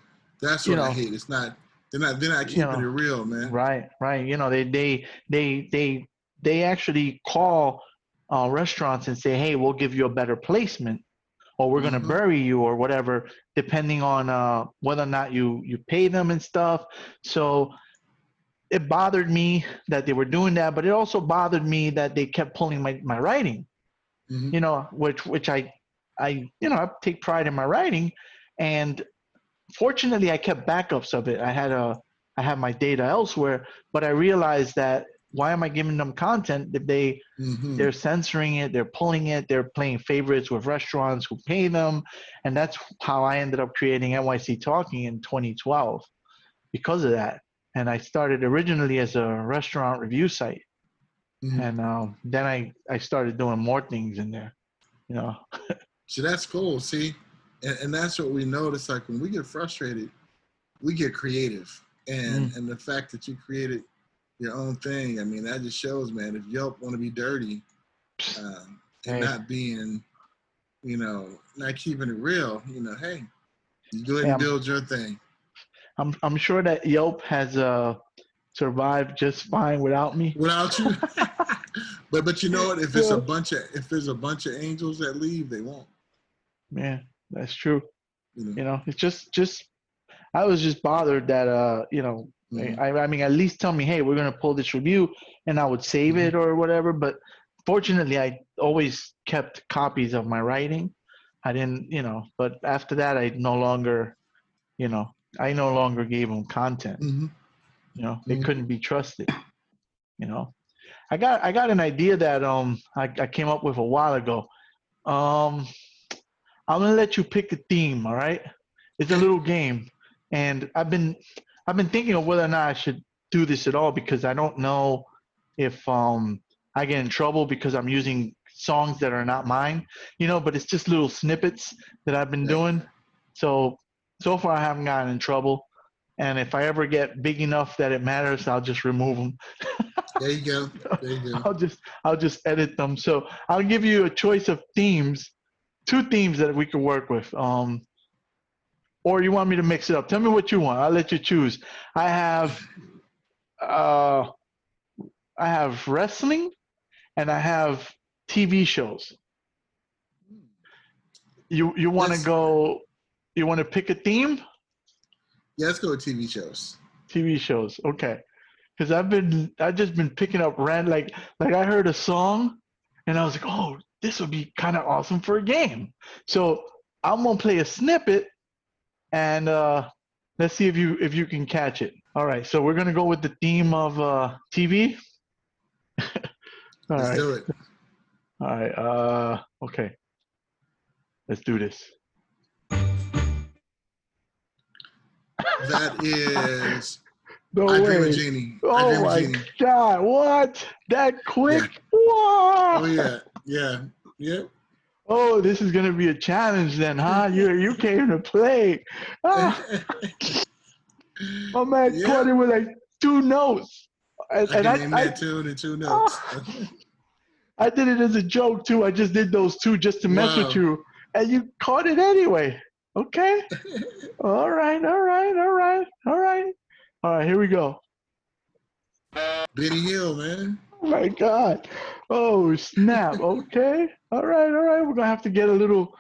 A: you
C: what I
A: know,
C: hate. It's not they're not
A: you
C: keeping
A: know,
C: it real, man.
A: right, right. You know, they actually call restaurants and say, hey, we'll give you a better placement, or we're going to
C: Mm-hmm.
A: bury you, or whatever, depending on whether or not you pay them and stuff. So it bothered me that they were doing that, but it also bothered me that they kept pulling my writing,
C: Mm-hmm.
A: you know, which I you know, I take pride in my writing, and fortunately I kept backups of it. I had my data elsewhere, but I realized that why am I giving them content if
C: Mm-hmm.
A: they're censoring it, they're pulling it, they're playing favorites with restaurants who pay them. And that's how I ended up creating NYC Talking in 2012 because of that. And I started originally as a restaurant review site.
C: Mm-hmm.
A: And then I started doing more things in there, you know.
C: So that's cool. See, and that's what we notice. Like when we get frustrated, we get creative,
A: Mm.
C: and the fact that you created your own thing, I mean, that just shows, man. If Yelp want to be dirty, and
A: Hey,
C: not being, you know, not keeping it real, you know, hey, you go ahead
A: hey,
C: and build your thing
A: I'm sure that Yelp has survived just fine without me.
C: without you. but you know what? If it's
A: Yeah,
C: if there's a bunch of angels that leave, they won't.
A: man, that's true.
C: You know.
A: You know, it's just I was just bothered that you know,
C: Mm-hmm.
A: I mean, at least tell me, hey, we're gonna pull this review, and I would save
C: Mm-hmm.
A: it or whatever. But fortunately, I always kept copies of my writing. I didn't, you know. But after that, I no longer, you know, I no longer gave them content.
C: Mm-hmm.
A: You know, they
C: Mm-hmm.
A: couldn't be trusted. You know, I got an idea that I came up with a while ago. Um, I'm gonna let you pick a theme. All right, it's a
C: Okay.
A: little game, and I've been thinking of whether or not I should do this at all, because I don't know if I get in trouble because I'm using songs that are not mine, you know. But it's just little snippets that I've been
C: Right.
A: doing. So far I haven't gotten in trouble, and if I ever get big enough that it matters, I'll just remove them.
C: There you go. There you go.
A: I'll just edit them. So I'll give you a choice of themes, two themes that we could work with. Or you want me to mix it up? Tell me what you want. I'll let you choose. I have uh, I have wrestling and I have TV shows. You want to
C: Let's
A: go? You want to pick a theme?
C: let's go with TV shows.
A: TV shows, okay. Because I've just been picking up like I heard a song, and I was like, oh, this would be kind of awesome for a game. So I'm gonna play a snippet, and let's see if you can catch it. All right, so we're gonna go with the theme of TV. All
C: Let's
A: right,
C: do it.
A: all right. Okay, let's do this.
C: That is
A: No
C: I Dream of
A: way.
C: Jeannie. I
A: Oh
C: Dream of
A: my
C: Jeannie.
A: God! What? That quick?
C: Yeah.
A: Wow!
C: Oh yeah. Yeah. Yep.
A: Oh, this is gonna be a challenge then, huh? You came to play. Ah, my man caught
C: Yeah.
A: it with like two notes,
C: I
A: and
C: can name that tune in 2 notes.
A: ah, I did it as a joke too. I just did those two just to mess with
C: Wow.
A: you, and you caught it anyway. Okay. All right. All right. All right. All right. All right. Here we go.
C: Benny Hill, man.
A: Oh my God. Oh snap. Okay. All right. All right. We're gonna have to get a little.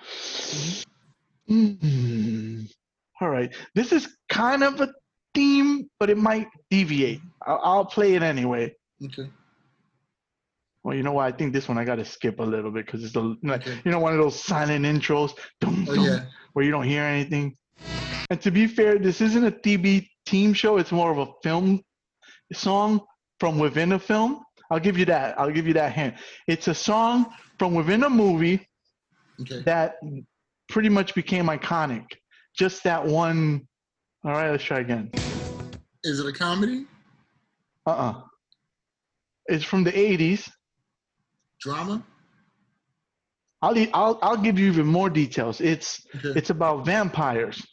A: All right. This is kind of a theme, but it might deviate. I'll play it anyway.
C: Okay.
A: Well, you know what? I think this one I got to skip a little bit because it's
C: Okay.
A: one of those silent intros, dum,
C: Oh
A: dum,
C: yeah.
A: where you don't hear anything. And to be fair, this isn't a TV team show. It's more of a film song from within a film. I'll give you that. I'll give you that hint. It's a song from within a movie
C: Okay.
A: that pretty much became iconic. Just that one. All right, let's try again.
C: Is it a comedy?
A: It's from the 80s.
C: Drama?
A: I'll give you even more details. It's
C: Okay.
A: it's about vampires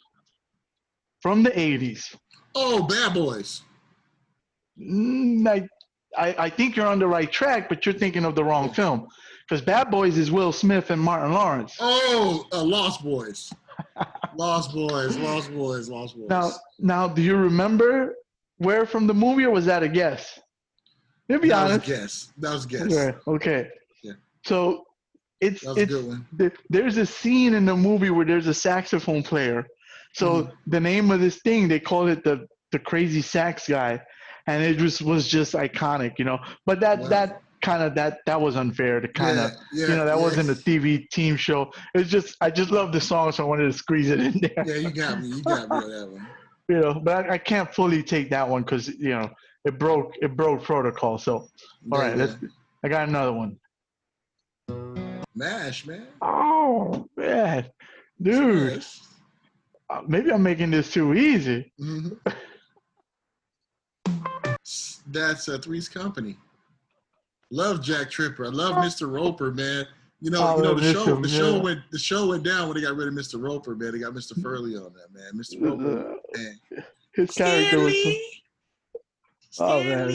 A: from the 80s.
C: Oh, Bad Boys.
A: I think you're on the right track, but you're thinking of the wrong film. Because Bad Boys is Will Smith and Martin Lawrence.
C: Oh, Lost Boys. Lost Boys.
A: Now, do you remember where from the movie, or was that a guess? To be honest.
C: That was a guess.
A: Right, okay.
C: Yeah.
A: So it's
C: a good one.
A: There's a scene in the movie where there's a saxophone player. So the name of this thing, they call it the crazy sax guy, and it was just iconic, you know. But that was unfair to kind of that wasn't a TV team show. It's just I just love the song, so I wanted to squeeze it in there.
C: Yeah, you got me on that one.
A: You know, but I can't fully take that one because it broke protocol. So all right, I got another one.
C: MASH, man.
A: Oh man, dude. Maybe I'm making this too easy.
C: Mm-hmm. That's Three's Company. Love Jack Tripper. I love Mr. Roper, man. The show went down when they got rid of Mr. Roper, man. They got Mr. Furley on that, man. Mr. Roper, man.
A: His character was oh man.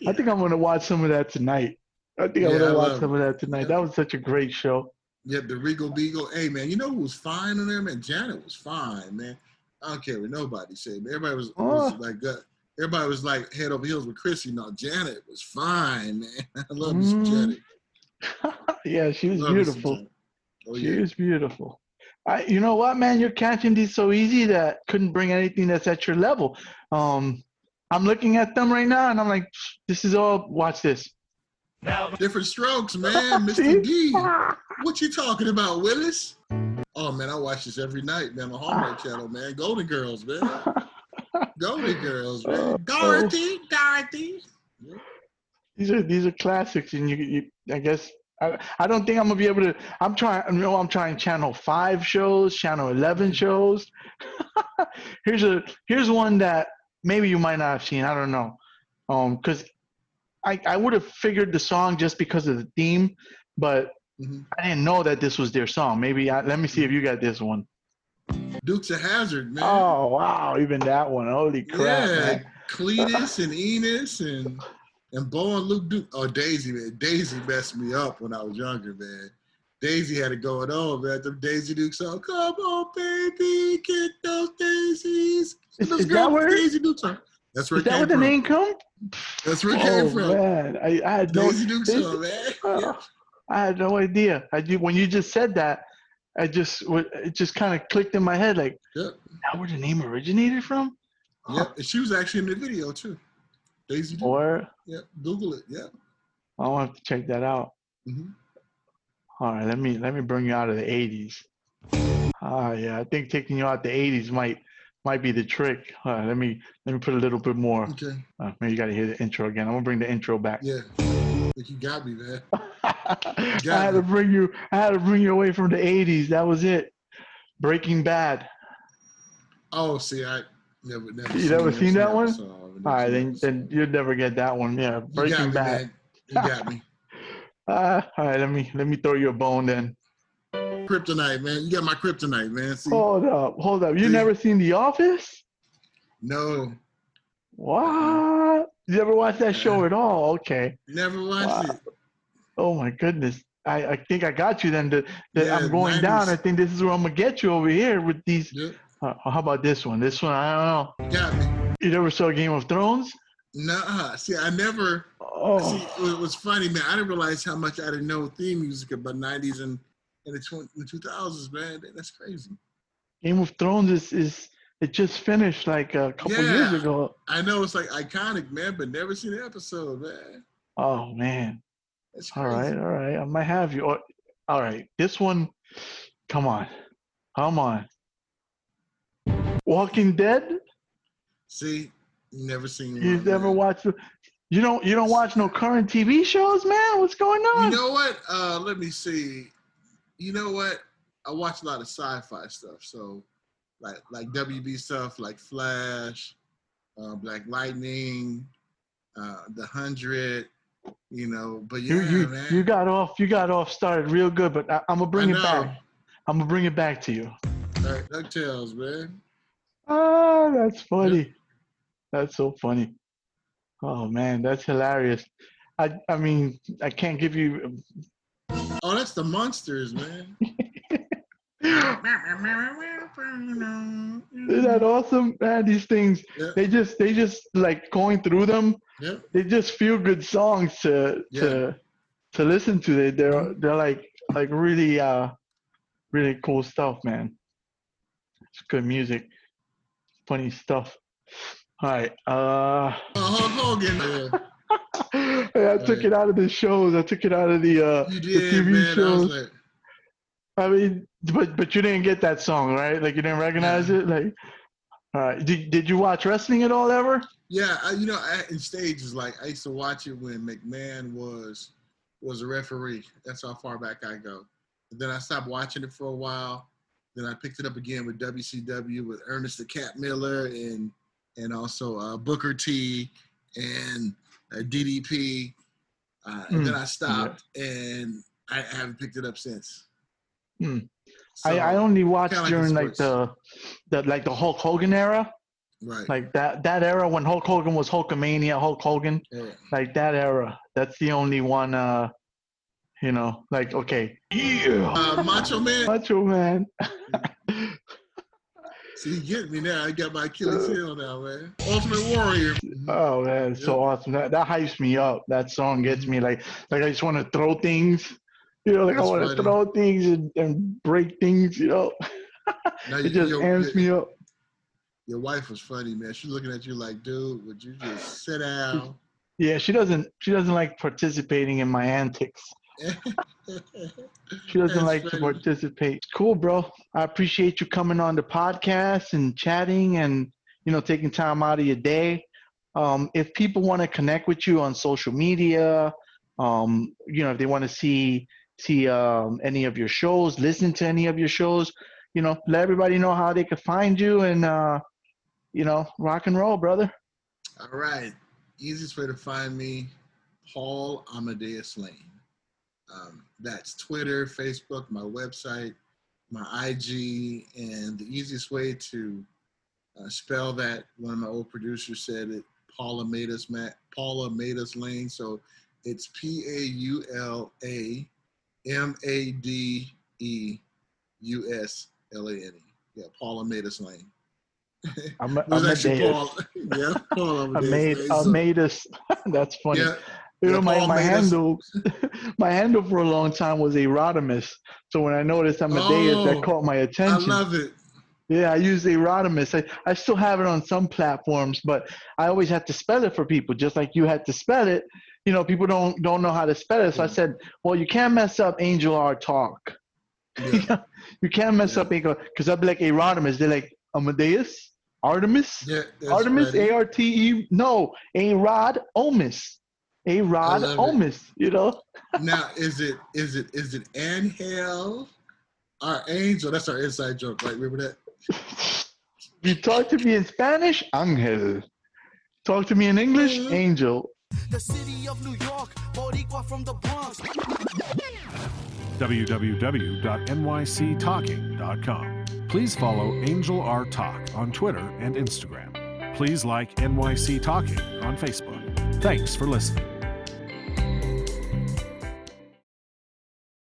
A: I think I'm gonna watch some of that tonight. I'm gonna watch some of that tonight. That was such a great show.
C: Yeah, the Regal Beagle. Hey man, you know who was fine on there, man? Janet was fine, man. I don't care what nobody said. Everybody was like good. Everybody was like head over heels with Chrissy. No, Janet was fine, man. I love Miss Janet.
A: Yeah, she was beautiful. She was beautiful. You know what, man? You're catching these so easy that couldn't bring anything that's at your level. I'm looking at them right now, and I'm like, this is all. Watch this.
C: Now, different strokes, man. Mr. D. What you talking about, Willis? Oh man, I watch this every night, man. On Hallmark Channel, man. Golden Girls, man. Golden Girls, man. Dorothy. Yeah.
A: These are classics, and you I guess I don't think I'm gonna be able to. I'm trying Channel 5 shows, Channel 11 shows. Here's one that maybe you might not have seen. I don't know, because I would have figured the song just because of the theme, but I didn't know that this was their song. Maybe let me see if you got this one.
C: Dukes of Hazzard, man.
A: Oh wow, even that one. Holy crap, man.
C: Cletus and Enos and Bo and Luke Duke. Oh, Daisy, man. Daisy messed me up when I was younger, man. Daisy had it going on, man. Them Daisy Duke song. Come on, baby, get those daisies.
A: Is that where
C: Daisy Duke song. That's where
A: is that where the name come?
C: That's where it came from.
A: Man, I had no
C: Daisy Duke song, man.
A: I had no idea. When you just said that, it just kind of clicked in my head, like, that where the name originated from?
C: Yep, and she was actually in the video too. Daisy Duke.
A: Or
C: Google it. Yeah,
A: I'll have to check that out. All right, let me bring you out of the 80s. Yeah, I think taking you out the 80s might be the trick. Let me put a little bit more.
C: Okay.
A: Maybe you got to hear the intro again. I'm gonna bring the intro back.
C: Yeah, you got me, man.
A: I had to bring you away from the 80s. That was it. Breaking Bad.
C: Oh, see, I never.
A: You never seen that one? All right, then you'll never get that one. Yeah, Breaking Bad.
C: Man. You got me.
A: All right, let me throw you a bone then.
C: Kryptonite, man. You got my kryptonite, man. See?
A: Hold up. You never seen The Office?
C: No.
A: What? You never watched that show at all? Okay.
C: Never watched it.
A: Oh my goodness. I think I got you then. I'm going 90s. Down. I think this is where I'm gonna get you over here with these. Yep. How about this one? This one, I don't know.
C: Got me.
A: You never saw Game of Thrones?
C: Nuh-uh. See, I never.
A: Oh.
C: See, it was funny, man. I didn't realize how much I didn't know theme music about 90s and the 2000s, man. That's crazy.
A: Game of Thrones is it just finished like a couple years ago.
C: I know it's like iconic, man, but never seen an episode, man.
A: Oh man.
C: That's
A: All
C: crazy.
A: right. I might have you. All right, this one. Come on. Walking Dead.
C: See, you never seen
A: You've
C: one,
A: never
C: man.
A: watched? You don't watch no current TV shows, man. What's going
C: You
A: on?
C: know what? Let me see. You know what? I watch a lot of sci-fi stuff, so like WB stuff, like Flash, Black Lightning, The 100. You know, but yeah,
A: You
C: man.
A: got off started real good, but I'm gonna
C: I
A: bring it
C: know.
A: back. I'm gonna bring it back to you.
C: DuckTales, man.
A: Ah, that's funny.
C: Yep.
A: That's so funny. Oh man, that's hilarious. I mean, I can't give you.
C: Oh, that's the monsters, man.
A: Isn't that awesome, man? These things,
C: Yep.
A: they just like going through them.
C: Yep.
A: They just feel good songs to listen to. They're like really really cool stuff, man. It's good music, funny stuff. All right,
C: Hulk Hogan.
A: I took it out of the shows. I took it out of the
C: You
A: the
C: did,
A: TV
C: man. I was
A: shows.
C: like,
A: I mean, but you didn't get that song, right? Like you didn't recognize it. Like, all right. Did you watch wrestling at all ever?
C: yeah, in stages. Like I used to watch it when McMahon was a referee. That's how far back I go. And then I stopped watching it for a while. Then I picked it up again with WCW with Ernest the Cat Miller and also Booker T and DDP. And then I stopped, and I haven't picked it up since. So,
A: I only watched
C: kinda
A: during
C: like
A: like the Hulk Hogan era.
C: right.
A: Like that era when Hulk Hogan was Hulkamania, Hulk Hogan.
C: Yeah.
A: Like that era. That's the only one like okay. Yeah.
C: Macho Man.
A: Macho Man.
C: See, you get me now. I got my Achilles heel now, man. Ultimate Warrior.
A: Oh man, it's so awesome. That hypes me up. That song gets me like I just want to throw things. Like
C: That's
A: I want to
C: funny.
A: throw things and break things,
C: Now,
A: it just amps me up.
C: Your wife was funny, man. She's looking at you like, dude, would you just sit down?
A: Yeah, she doesn't like participating in my antics. She doesn't like to participate. Cool, bro. I appreciate you coming on the podcast and chatting and taking time out of your day. If people want to connect with you on social media, if they want to see any of your shows, listen to any of your shows, let everybody know how they can find you and rock and roll, brother.
C: All right. Easiest way to find me, Paul Amadeus Lane. That's Twitter, Facebook, my website, my IG, and the easiest way to spell that, one of my old producers said it, Paul Amadeus Lane. So it's PaulAmadeusLane. Yeah, Paul Amadeus Lane.
A: Amadeus.
C: Paul. Yeah, Paul Amadeus.
A: Amadeus. That's funny.
C: Yeah.
A: My handle for a long time was Erotimus. So when I noticed Amadeus, that caught my attention.
C: I love it.
A: Yeah, I use Erotimus. I still have it on some platforms, but I always had to spell it for people, just like you had to spell it. People don't know how to spell it. So I said, well, you can't mess up Angel R Talk.
C: Yeah.
A: You can't mess up Angel, because I'd be like Erotimus. They're like Amadeus, Artemis,
C: Yeah,
A: Artemis,
C: ready.
A: ARTE. No, Arod Omis. Rod Omis,
C: Now, is it Angel or Angel? That's our inside joke, right? Remember that?
A: You talk to me in Spanish, Angel. Talk to me in English, Angel.
B: The city of New York, Boricua from the Bronx.
D: www.nyctalking.com. Please follow Angel R Talk on Twitter and Instagram. Please like NYC Talking on Facebook. Thanks for listening.